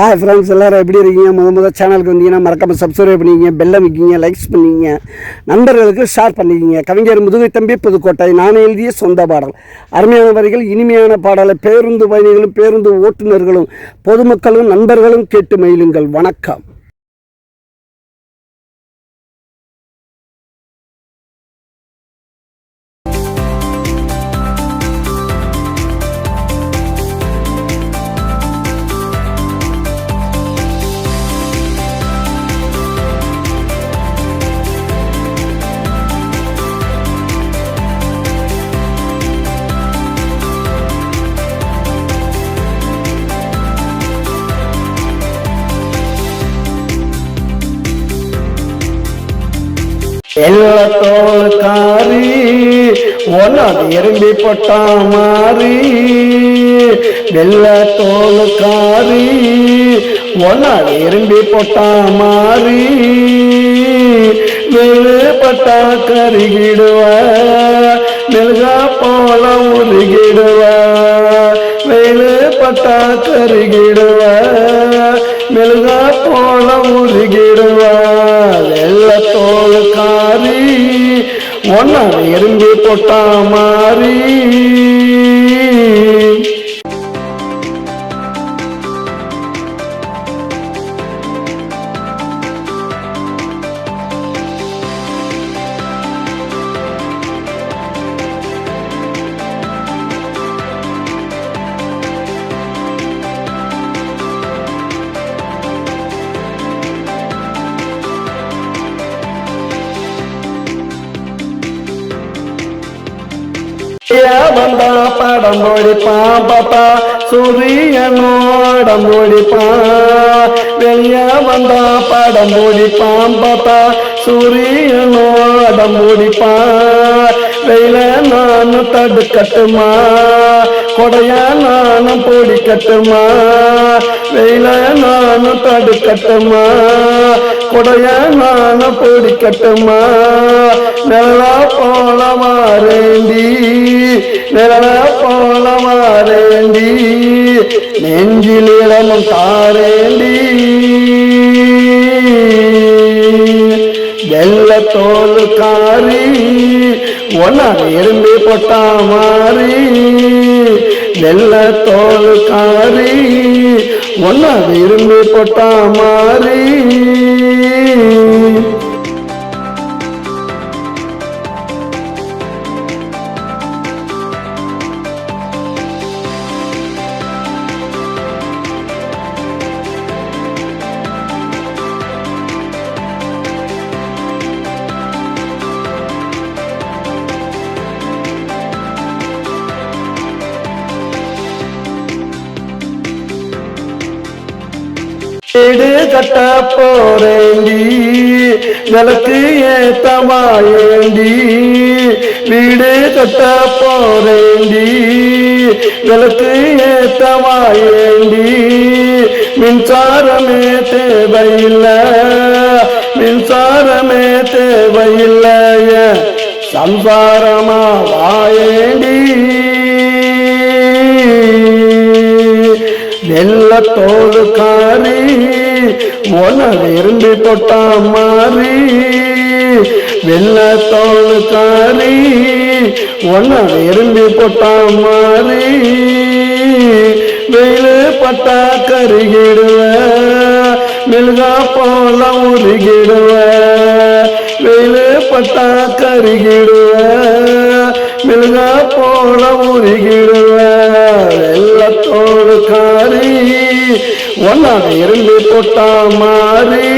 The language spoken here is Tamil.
ஹாய் ஃப்ரெண்ட்ஸ், எல்லோரும் எப்படி இருக்கீங்க? முதல் சேனலுக்கு வந்தீங்கன்னா மறக்காமல் சப்ஸ்கிரைப் பண்ணிக்கிங்க, பெல் அமைக்கிங்க, லைக்ஸ் பண்ணிக்கிங்க, நண்பர்களுக்கு ஷேர் பண்ணிக்கிங்க. கவிஞர் முதுகை தம்பி புதுக்கோட்டை. நான் எழுதிய சொந்த பாடல். அருமையான வரிகள், இனிமையான பாடலை பேருந்து பயணிகளும் பேருந்து ஓட்டுநர்களும் பொதுமக்களும் நண்பர்களும் கேட்டு மகிழுங்கள். வணக்கம். எல்லத்தோளுக்காரி ஒன்னாது எறும்பி பொட்டா மாறி, வெள்ளத்தோளுக்காரி ஒன்னாது எறும்பி பொட்டா மாறி, வெள்ளு பட்டா கருகிடுவ, மெழுகா போல உருகிடுவ, வெள்ளு பட்டா கருகிடுவ, மெழுகா போல உருகிடுவ, வெள்ளத்தோளுக்காரி ஒன்னா எறும்பி பொட்டா மாறி. வந்தா படம் ஓடிப்பான், பாப்பா சூரியனோடம் ஓடிப்பான். வெளியா வந்தா படம் ஓடிப்பான், பாப்பா சூரியனோடம் ஓடிப்பான். வெயில நானும் தடுக்கட்டுமா, கொடையா நானும் பொடிக்கட்டுமா, வெயில நானும் தடுக்கட்டுமா, கொடையா நானும் பொடிக்கட்டுமா, நல்லா போல மாறேண்டி, நிழல போல மாறேண்டி, நெஞ்சில் இளமும் தாரேண்டி, வெள்ளத்தோளுக்காரி ஒன்னா எறும்பி பொட்டா மாறி, வெள்ளத்தோளுக்காரி ஒன்னா எறும்பி பொட்டா மாறி. வீடு கட்ட போறேண்டி, விளக்கு ஏத்தமாயேண்டி, வீடு கட்ட போறேண்டி, விளக்கு ஏத்தமாயேண்டி, மின்சாரமே தேவையில்லை, மின்சாரமே தேவையில்லைய சம்சாரமா வாயேண்டி, வெள்ளத்தோளுக்காரி ஒன்ன எறும்பி பொட்டா மாறி, வெள்ளத்தோளுக்காரி ஒன்ன எறும்பி பொட்டா மாறி, வெயிலு பட்டா கருகிடுவ, மெழுகா போல உருகிடுவ, வெயிலு பட்டா கருகிடுவ, மெழுகா போல உருகிடுவ, வெள்ளத்தோளுக்காரி ஒன்னா எறும்பி பொட்டா மாறி.